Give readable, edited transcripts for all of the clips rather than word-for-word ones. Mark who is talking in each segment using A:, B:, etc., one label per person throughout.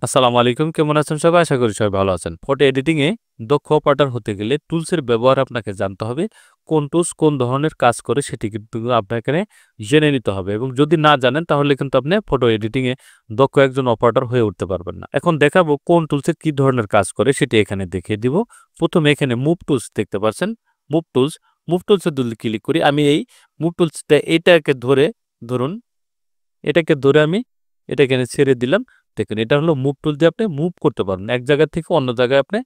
A: আসসালামু আলাইকুম, কেমন আছেন সবাই? আশা করি সবাই ভালো আছেন। ফটো এডিটিং এ দক্ষ অপারেটর হতে গেলে টুলসের ব্যবহার আপনাকে জানতে হবে। কোন টুলস কোন ধরনের কাজ করে সেটি কিন্তু আপনার এখানে জেনে নিতে হবে এবং যদি না জানেন তাহলে কিন্তু আপনি ফটো এডিটিং এ দক্ষ একজন অপারেটর হয়ে উঠতে পারবেন না। এখন দেখাবো কোন টুলসে কি ধরনের কাজ করে সেটি এখানে দেখিয়ে দিব। প্রথমে এখানে মুভ টুলস দেখতে পাচ্ছেন। মুভ টুলসে যদি ক্লিক করি, আমি এই মুভ টুলসটা ধরুন এটাকে ধরে আমি এটা এখানে ছেড়ে দিলাম। দেখুন, এটা হলো মুভ টুল দিয়ে আপনি মুভ করতে পারবেন। এক জায়গা থেকে অন্য জায়গায় আপনি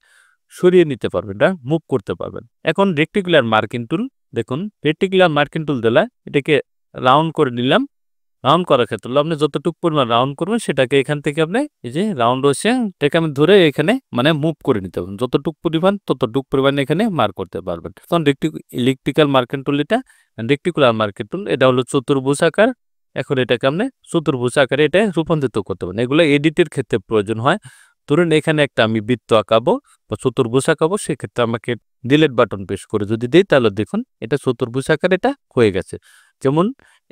A: সরিয়ে নিতে পারবেন, এটা মুভ করতে পারবেন। এখন রেক্টিকুলার মার্কিং টুল, দেখুন রেক্টিকুলার মার্কিং টুল দিলে এটাকে রাউন্ড করে নিলাম। রাউন্ড করার ক্ষেত্রে হলো আপনি যতটুকু পরিমাণ রাউন্ড করবেন সেটাকে এখান থেকে আপনি এই যে রাউন্ড হচ্ছে এটাকে আমি ধরে এখানে মানে মুভ করে নিতে পারবেন। যতটুকু পরিমাণ এখানে মার্ক করতে পারবেন। তখন ইলেকট্রিক্যাল মার্কিং টুল, এটা রেক্টিকুলার মার্কিং টুল, এটা হলো চতুর্ভুজ আকার। এখন এটাকে আপনি চতুর্ভুজ আকারে এটা রূপান্তরিত করতে পারেন। এগুলো এডিটের ক্ষেত্রে প্রয়োজন হয়। ধরুন এখানে একটা আমি বৃত্ত আঁকাবো বা চতুর্ভুজ আঁকাবো, সেক্ষেত্রে আমাকে ডিলিট বাটন প্রেস করে যদি দিই তাহলে দেখুন এটা চতুর্ভুজ আকার এটা হয়ে গেছে। যেমন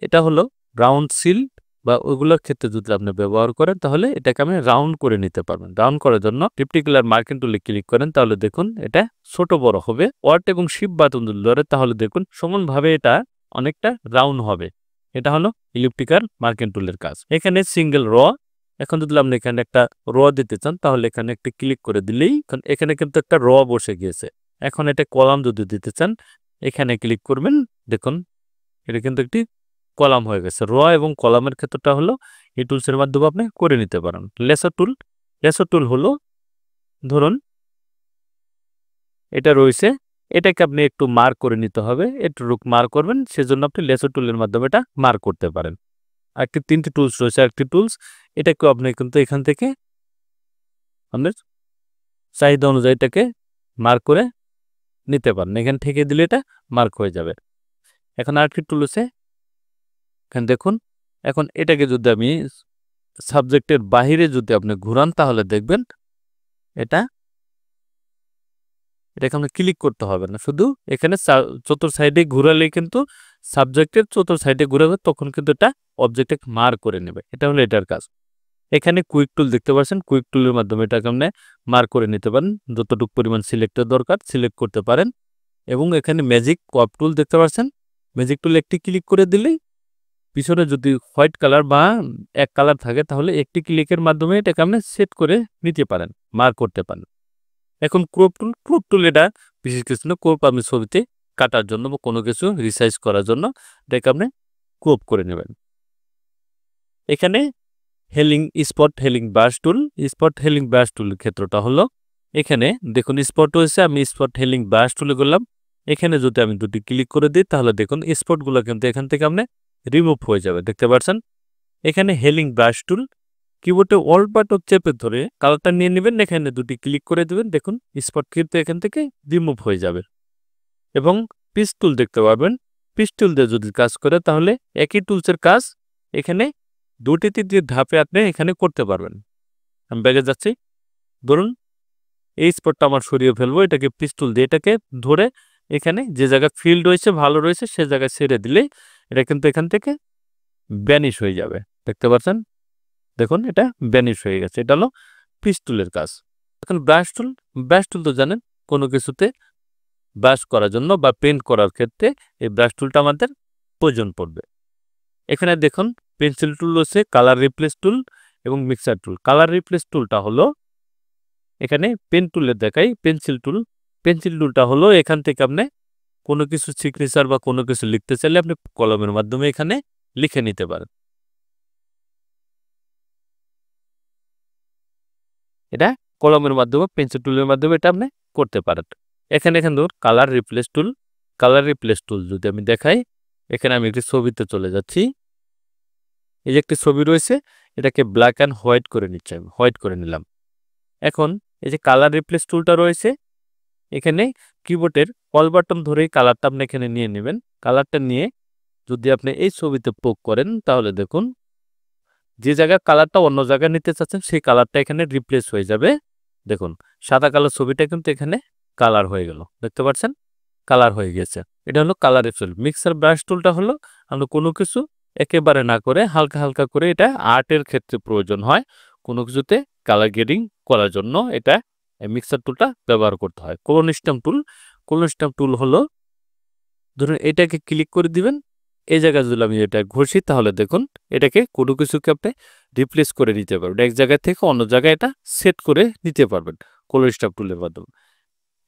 A: এটা হলো রাউন্ড সিল বা ওইগুলোর ক্ষেত্রে যদি আপনি ব্যবহার করেন তাহলে এটাকে আপনি রাউন্ড করে নিতে পারবেন। রাউন্ড করার জন্য রেক্টিকুলার মার্কিং টুলে ক্লিক করেন, তাহলে দেখুন এটা ছোট বড় হবে। অল্ট এবং শিফট বাটন ধরে তাহলে দেখুন সমানভাবে এটা অনেকটা রাউন্ড হবে। এটা হলো ইলিপ্টিক্যাল মার্কিং টুলের কাজ। এখানে সিঙ্গেল র, এখন যদি আপনি এখানে একটা র দিতে চান তাহলে এখানে একটা ক্লিক করে দিলেই এখানে কিন্তু একটা র বসে গিয়েছে। এখন এটা কলাম যদি দিতে চান এখানে ক্লিক করবেন, দেখুন এটা কিন্তু একটি কলাম হয়ে গেছে। র এবং কলামের ক্ষেত্রটা হলো এই টুলসের মাধ্যমে আপনি করে নিতে পারেন। লেসার টুল হলো ধরুন এটা রয়েছে, এটাকে আপনি একটু মার্ক করে নিতে হবে। একটু মার্ক করবেন, সেজন্য আপনি লেসার টুলের মাধ্যমে এটা মার্ক করতে পারেন। আরেকটি 3টি টুলস রয়েছে, আরেকটি টুলস এটাকেও আপনি কিন্তু এখান থেকে আপনার চাহিদা অনুযায়ী এটাকে মার্ক করে নিতে পারেন। এখান থেকে দিলে এটা মার্ক হয়ে যাবে। এখন আরেকটি টুল আছে, এখানে দেখুন। এখন এটাকে যদি আমি সাবজেক্টের বাহিরে যদি আপনি ঘুরান তাহলে দেখবেন এটাকে আমরা ক্লিক করতে হবে না, শুধু এখানে চতুর সাইডে ঘুরালেই কিন্তু সাবজেক্টের চতুর সাইডে ঘুরাবে, তখন কিন্তু এটা অবজেক্টে মার্ক করে নেবে। এটা হলো এটার কাজ। এখানে কুইক টুল দেখতে পাচ্ছেন, কুইক টুলের মাধ্যমে এটাকে আপনি মার্ক করে নিতে পারেন। যতটুকু পরিমাণ সিলেক্টের দরকার সিলেক্ট করতে পারেন। এবং এখানে ম্যাজিক কপ টুল দেখতে পাচ্ছেন, ম্যাজিক টুল একটি ক্লিক করে দিলেই পিছনে যদি হোয়াইট কালার বা এক কালার থাকে তাহলে একটি ক্লিকের মাধ্যমে এটাকে আপনি সেট করে নিতে পারেন, মার্ক করতে পারেন। এখন ক্রপ টুল এটা বিশেষ কিছু না, ক্রপ আপনি ছবিতে কাটার জন্য বা কোনো কিছু রিসাইজ করার জন্য এটাকে আপনি ক্রপ করে নেবেন। এখানে স্পট হেলিং ব্রাশ টুলের ক্ষেত্রটা হলো এখানে দেখুন স্পট হয়েছে, আমি স্পট হেলিং ব্রাশ টুলে করলাম। এখানে যদি আমি দুটি ক্লিক করে দিই তাহলে দেখুন স্পটগুলো কিন্তু এখান থেকে আপনি রিমুভ হয়ে যাবে, দেখতে পাচ্ছেন। এখানে হেলিং ব্রাশ টুল, কিবোর্ডে অল্ট বাটন চেপে ধরে কালারটা নিয়ে নেবেন, এখানে দুটি ক্লিক করে দেবেন, দেখুন স্পট কিন্তু এখান থেকে রিমুভ হয়ে যাবে। এবং পিস টুল দেখতে পাবেন, পিস টুল দিয়ে যদি কাজ করে তাহলে একই টুলসের কাজ এখানে দুটি তিনটি ধাপে আপনি এখানে করতে পারবেন। আমি ব্যাগে যাচ্ছি, ধরুন এই স্পটটা আমার সরিয়ে ফেলবো, এটাকে পিস টুল দিয়ে এটাকে ধরে এখানে যে জায়গায় ফিল্ড রয়েছে ভালো রয়েছে সে জায়গায় ছেড়ে দিলে এটা কিন্তু এখান থেকে ব্যানিশ হয়ে যাবে, দেখতে পাচ্ছেন। দেখুন এটা ব্যানিশ হয়ে গেছে। এটা হলো পিস টুলের কাজ। এখন ব্রাশ টুল তো জানেন, কোনো কিছুতে ব্রাশ করার জন্য বা পেন্ট করার ক্ষেত্রে এই ব্রাশ টুলটা আমাদের প্রয়োজন পড়বে। এখানে দেখুন পেন্সিল টুল রয়েছে, কালার রিপ্লেস টুল এবং মিক্সার টুল। কালার রিপ্লেস টুলটা হলো এখানে পেন টুলে দেখাই, পেন্সিল টুলটা হলো এখান থেকে আপনি কোনো কিছু সিগনেচার বা কোনো কিছু লিখতে চাইলে আপনি কলমের মাধ্যমে এখানে লিখে নিতে পারেন। এটা কলমের মাধ্যমে পেন্সিল টুলের মাধ্যমে এটা আপনি করতে পারেন। এখানে ধরুন কালার রিপ্লেস টুল যদি আমি দেখাই, এখানে আমি একটি ছবিতে চলে যাচ্ছি। এই যে একটি ছবি রয়েছে, এটাকে ব্ল্যাক অ্যান্ড হোয়াইট করে নিচ্ছি, আমি হোয়াইট করে নিলাম। এখন এই যে কালার রিপ্লেস টুলটা রয়েছে, এখানে কিবোর্ডের অল বাটন ধরেই কালারটা আপনি এখানে নিয়ে নেবেন। কালারটা নিয়ে যদি আপনি এই ছবিতে পোক করেন তাহলে দেখুন যে জায়গায় কালারটা অন্য জায়গায় নিতে চাচ্ছেন সেই কালারটা এখানে রিপ্লেস হয়ে যাবে। দেখুন সাদা কালো ছবিটা কিন্তু এখানে কালার হয়ে গেল, দেখতে পাচ্ছেন, কালার হয়ে গেছে। এটা হলো কালার রিপ্লেস। মিক্সার ব্রাশ টুলটা হলো আমরা কোনো কিছু একেবারে না করে হালকা হালকা করে, এটা আর্টের ক্ষেত্রে প্রয়োজন হয়, কোনো কিছুতে কালার গ্রেডিং করার জন্য এটা মিক্সার টুলটা ব্যবহার করতে হয়। কোলন স্ট্যাম্প টুল হলো, ধরুন এটাকে ক্লিক করে দিবেন, এই জায়গায় যদি আমি এটা ঘষি তাহলে দেখুন এটাকে কোনো কিছুকে আপনি রিপ্লেস করে নিতে পারবেন, এক জায়গা থেকে অন্য জায়গায় এটা সেট করে নিতে পারবেন কোলন স্ট্যাম্প টুলের মাধ্যমে।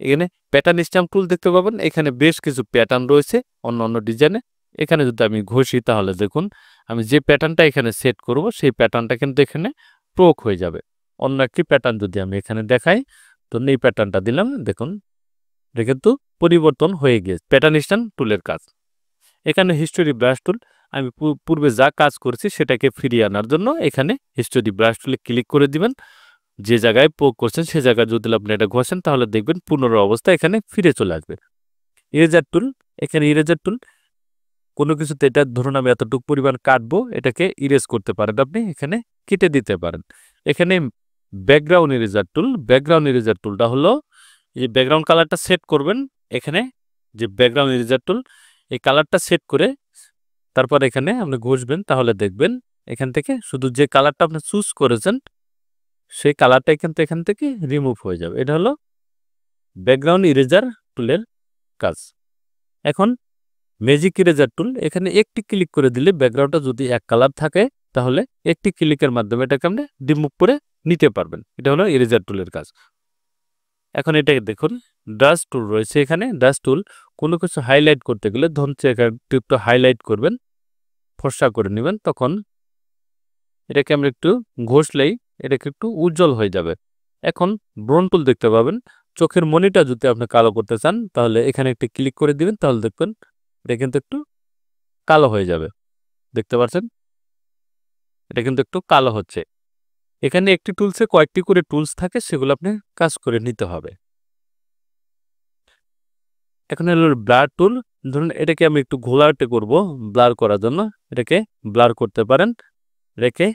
A: এখানে প্যাটার্ন স্ট্যাম্প টুল দেখতে পাবেন, এখানে বেশ কিছু প্যাটার্ন রয়েছে অন্য অন্য ডিজাইনে। এখানে যদি আমি ঘষি তাহলে দেখুন আমি যে প্যাটার্নটা এখানে সেট করব সেই প্যাটার্নটা কিন্তু এখানে প্রয়োগ হয়ে যাবে। অন্য একটি প্যাটার্ন যদি আমি এখানে দেখাই, তো এই প্যাটার্নটা দিলাম, দেখুন এটা কিন্তু পরিবর্তন হয়ে গিয়েছে, প্যাটার্ন স্ট্যাম্প টুলের কাজ। এখানে হিস্টোরি ব্রাশ টুল, আমি পূর্বে যা কাজ করেছি সেটাকে ফিরিয়ে আনার জন্য এখানে হিস্টোরি ব্রাশ টুলে ক্লিক করে দিবেন। যে জায়গায় প্রয়োগ করছেন সে জায়গায় যদি আপনি এটা ঘষেন তাহলে দেখবেন পুনরায় অবস্থা এখানে ফিরে চলে আসবে। ইরেজার টুল, এখানে ইরেজার টুল কোনো কিছুতে এটা ধরুন আমি এতটুকু পরিমাণ কাটবো, এটাকে ইরেজ করতে পারেন, আপনি এখানে কেটে দিতে পারেন। এখানে ব্যাকগ্রাউন্ড ইরেজার টুলটা হলো এই ব্যাকগ্রাউন্ড কালারটা সেট করবেন, এখানে যে ব্যাকগ্রাউন্ড ইরেজার টুল এই কালারটা সেট করে তারপর এখানে আপনি ঘষবেন তাহলে দেখবেন এখান থেকে শুধু যে কালারটা আপনি চুজ করেছেন সেই কালারটাই কিন্তু এখান থেকে রিমুভ হয়ে যাবে। এটা হলো ব্যাকগ্রাউন্ড ইরেজার টুলের কাজ। এখন ম্যাজিক ইরেজার টুল, এখানে একটি ক্লিক করে দিলে ব্যাকগ্রাউন্ডটা যদি এক কালার থাকে তাহলে একটি ক্লিকের মাধ্যমে এটাকে আপনি রিমুভ করে নিতে পারবেন। এটা হলো ইরেজার টুলের কাজ। এখন এটাকে দেখুন ডাস্ট টুল রয়েছে, এখানে ডাস্ট টুল কোনো কিছু হাইলাইট করতে গেলে ধরুন একটু হাইলাইট করবেন, ফর্সা করে নেবেন, তখন এটাকে আমরা একটু ঘষলেই এটাকে একটু উজ্জ্বল হয়ে যাবে। এখন ব্রোন টুল দেখতে পাবেন, চোখের মনিটা যদি আপনি কালো করতে চান তাহলে এখানে একটু ক্লিক করে দিবেন, তাহলে দেখবেন এটা কিন্তু একটু কালো হয়ে যাবে। দেখতে পাচ্ছেন এটা কিন্তু একটু কালো হচ্ছে। এখানে একটি টুলসে কয়েকটি করে টুলস থাকে, সেগুলো আপনি কাজ করে নিতে হবে। এখন হলো ব্লার টুল, ধরুন এটাকে আমি একটু ঘোলাটে করব, ব্লার করার জন্য এটাকে ব্লার করতে পারেন। রেখে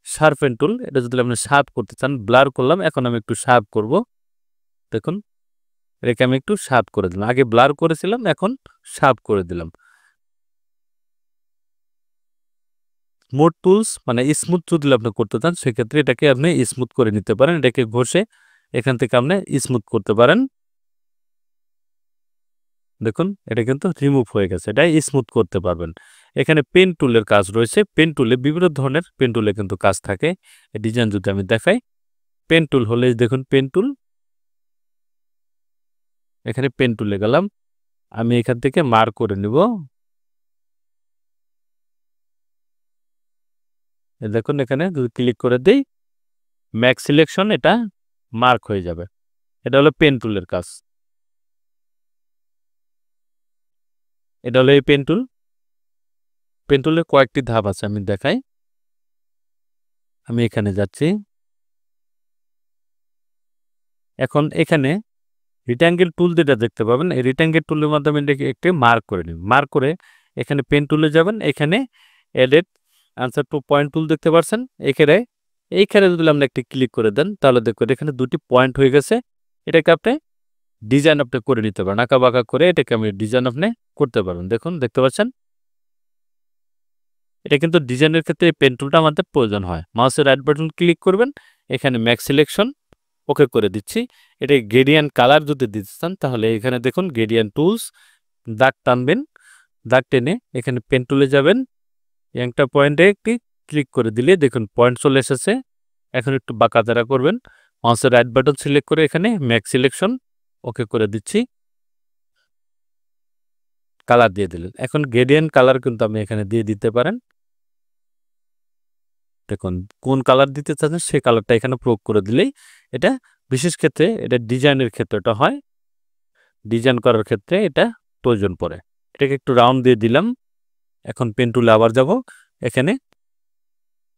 A: শার্পেন টুল, এটা যদি আপনি শার্প করতে চান, ব্লার করলাম, এখন আমি একটু শার্প করব, দেখুন রেখে আমি একটু শার্প করে দিলাম, আগে ব্লার করেছিলাম এখন শার্প করে দিলাম। স্মুথ টুলস মানে স্মুথ যদি আপনি করতে চান সেক্ষেত্রে এটাকে আপনি স্মুথ করে নিতে পারেন, এটাকে ঘষে এখান থেকে আপনি স্মুথ করতে পারেন। দেখুন এটা কিন্তু রিমুভ হয়ে গেছে, এটা স্মুথ করতে পারবেন। এখানে পেন টুলের কাজ রয়েছে, পেন টুলে বিভিন্ন ধরনের পেন টুলে কিন্তু কাজ থাকে। ডিজাইন যদি আমি দেখাই, পেন টুল হলে দেখুন পেন টুল, এখানে পেন টুলে গেলাম, আমি এখান থেকে মার্ক করে নিব, দেখুন এখানে যদি ক্লিক করে দেই ম্যাক্স সিলেকশন, এটা মার্ক হয়ে যাবে। এটা হলো পেন টুলের কাজ। এটা হলো এই পেন টুল। পেন টুলের কয়েকটি ধাপ আছে, আমি দেখাই। আমি এখানে যাচ্ছি, এখন এখানে রিট্যাঙ্গেল টুল যেটা দেখতে পাবেন, এই রিট্যাঙ্গেল টুলের মাধ্যমে একটি মার্ক করে নিন। মার্ক করে এখানে পেন টুলে যাবেন, এখানে edit answer to point tool দেখতে পাচ্ছেন, এইখানে যদি আপনি একটি ক্লিক করে দেন তাহলে দেখুন এখানে দুটি পয়েন্ট হয়ে গেছে। এটাকে আপনি ডিজাইন আপনি করে নিতে পারেন, আঁকা বাঁকা করে এটাকে আমি ডিজাইন আপনি করতে পারেন। দেখুন দেখতে পাচ্ছেন এটা কিন্তু ডিজাইনের ক্ষেত্রে এই পেন টুলটা আমাদের প্রয়োজন হয়। মাউসের রাইট বাটন ক্লিক করবেন, এখানে ম্যাক্স সিলেকশন ওকে করে দিচ্ছি। এটা গ্রেডিয়েন্ট কালার যদি দিতে চান তাহলে এখানে দেখুন গ্রেডিয়েন্ট টুলস, দাগ টানবেন, দাগ টেনে এখানে পেন টুলে যাবেন, একটা পয়েন্টে একটি ক্লিক করে দিলে দেখুন পয়েন্ট চলে এসেছে। এখন একটু বাঁকাতারা করবেন, মাউসের রাইট বাটন সিলেক্ট করে এখানে ম্যাক্স সিলেকশন ওকে করে দিচ্ছি, কালার দিয়ে দিলেন। এখন গ্রেডিয়েন্ট কালার কিন্তু আপনি এখানে দিয়ে দিতে পারেন। দেখুন কোন কালার দিতে চাচ্ছেন সেই কালারটা এখানে প্রয়োগ করে দিলেই, এটা বিশেষ ক্ষেত্রে এটা ডিজাইনের ক্ষেত্রে এটা হয়, ডিজাইন করার ক্ষেত্রে এটা প্রয়োজন পড়ে। এটাকে একটু রাউন্ড দিয়ে দিলাম। এখন পেন টুলে আবার যাব, এখানে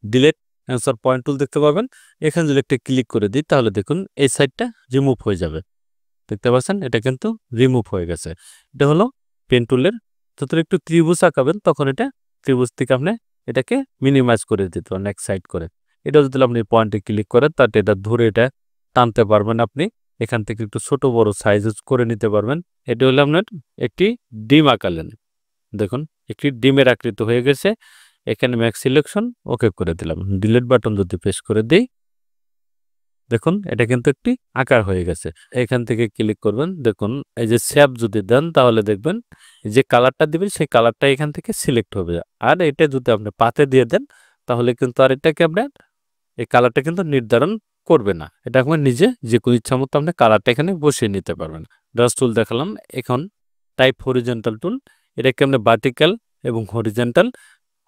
A: ডিলেট অ্যান্সার পয়েন্ট টুল দেখতে পাবেন, এখানে যদি একটা ক্লিক করে দিই তাহলে দেখুন এই সাইডটা রিমুভ হয়ে যাবে। দেখতে পাচ্ছেন এটা কিন্তু রিমুভ হয়ে গেছে। এটা হলো পেন টুলের, যখন একটু ত্রিভুজ আঁকাবেন তখন এটা ত্রিভুজ থেকে আপনি এটাকে মিনিমাইজ করে দিতে পারেন এক সাইড করে। এটা যদি আপনি পয়েন্টে ক্লিক করেন তাতে এটা ধরে এটা টানতে পারবেন, আপনি এখান থেকে একটু ছোট বড় সাইজ করে নিতে পারবেন। এটা হলো আপনার একটি ডিম আঁকালেন, দেখুন একটি ডিমের আকৃতি হয়ে গেছে। এখানে ম্যাক্স সিলেকশন ওকে করে দিলাম, ডিলিট বাটন যদি প্রেস করে দিই দেখুন এটা কিন্তু একটি আকার হয়ে গেছে। এখান থেকে ক্লিক করবেন, দেখুন এই যে শেপ যদি দেন তাহলে দেখবেন যে কালারটা দিবেন সেই কালারটা এখান থেকে সিলেক্ট হবে। আর এটা যদি আপনি পাতে দিয়ে দেন তাহলে কিন্তু আর এটাকে আপনার এই কালারটা কিন্তু নির্ধারণ করবে না। এটা আপনার নিজে যে কোনো ইচ্ছা মতো আপনি কালারটা এখানে বসিয়ে নিতে পারবেন। ব্রাশ টুল দেখালাম। এখন টাইপ হরিজন্টাল টুল, এটাকে আপনি ভার্টিক্যাল এবং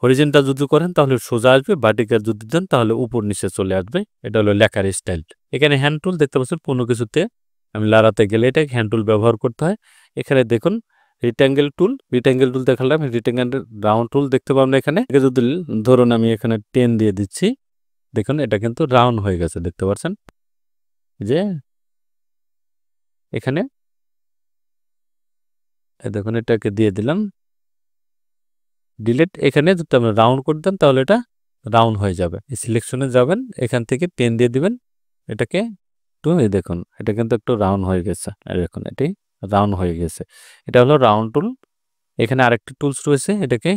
A: হরিজন্টাল যদি করেন তাহলে সোজা আসবে, ভার্টিক্যাল যদি দেন তাহলে উপর নিচে চলে আসবে। এটা হলো লেখার স্টাইল। এখানে হ্যান্ড টুল দেখতে পাচ্ছেন, কোনো কিছুতে আমি লাড়াতে গেলে এটা হ্যান্ড টুল ব্যবহার করতে হয়। এখানে দেখুন রিক্ট্যাঙ্গেল টুল দেখালাম, রিক্ট্যাঙ্গেল রাউন্ড টুল দেখতে পাবেন এখানে। যদি ধরুন আমি এখানে 10 দিয়ে দিচ্ছি, দেখুন এটা কিন্তু রাউন্ড হয়ে গেছে, দেখতে পাচ্ছেন যে এখানে দেখুন এটাকে দিয়ে দিলাম ডিলিট। এখানে যদি আপনি রাউন্ড করে দেন তাহলে এটা রাউন্ড হয়ে যাবে। এই সিলেকশনে যাবেন, এখান থেকে 10 দিয়ে দিবেন এটাকে একটু, এই দেখুন এটা কিন্তু একটু রাউন্ড হয়ে গেছে। দেখুন এটি রাউন্ড হয়ে গেছে। এটা হলো রাউন্ড টুল। এখানে আরেকটি টুলস রয়েছে, এটাকে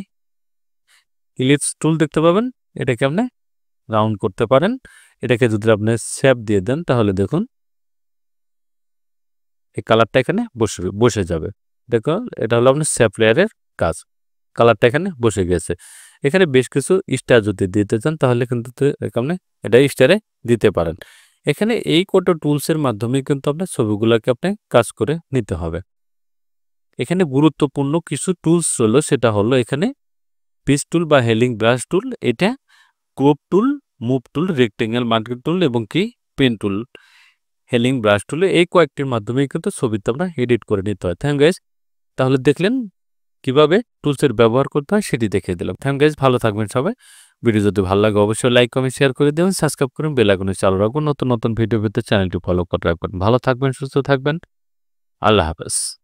A: ইলিপস টুল দেখতে পাবেন। এটাকে আপনি রাউন্ড করতে পারেন। এটাকে যদি আপনি শেপ দিয়ে দেন তাহলে দেখুন এই কালারটা এখানে বসে যাবে। দেখুন এটা হলো আপনার শেপ লেয়ারের কাজ। কালারটা এখানে বসে গেছে। এখানে বেশ কিছু স্টার যদি দিতে চান তাহলে কিন্তু এখানে এটা স্টারে দিতে পারেন। এখানে এই কটা টুলসের মাধ্যমে কিন্তু আপনার ছবিগুলোকে আপনি কাজ করে নিতে হবে। এখানে গুরুত্বপূর্ণ কিছু টুলস হলো, সেটা হলো এখানে পিচ টুল বা হেলিং ব্রাশ টুল, এটা crop tool, move tool, rectangle marking tool এবং কি পেন টুল। হেলিং ব্রাশ টুলে এই কয়েকটির মাধ্যমেই কিন্তু ছবিতে আমরা এডিট করে নিতে হয়। Thank guys. তাহলে দেখলেন কিভাবে টুলসের ব্যবহার করতে হয় সেটি দেখিয়ে দিলাম। থ্যাংক গাইস, ভালো থাকবেন সবাই। ভিডিও যদি ভালো লাগে অবশ্যই লাইক কমেন্ট শেয়ার করে দেবেন, সাবস্ক্রাইব করুন, বেল আইকনে চালু রাখুন। নতুন ভিডিও পেতে চ্যানেলটি ফলো করে রাখবেন। ভালো থাকবেন, সুস্থ থাকবেন। আল্লাহ হাফেজ।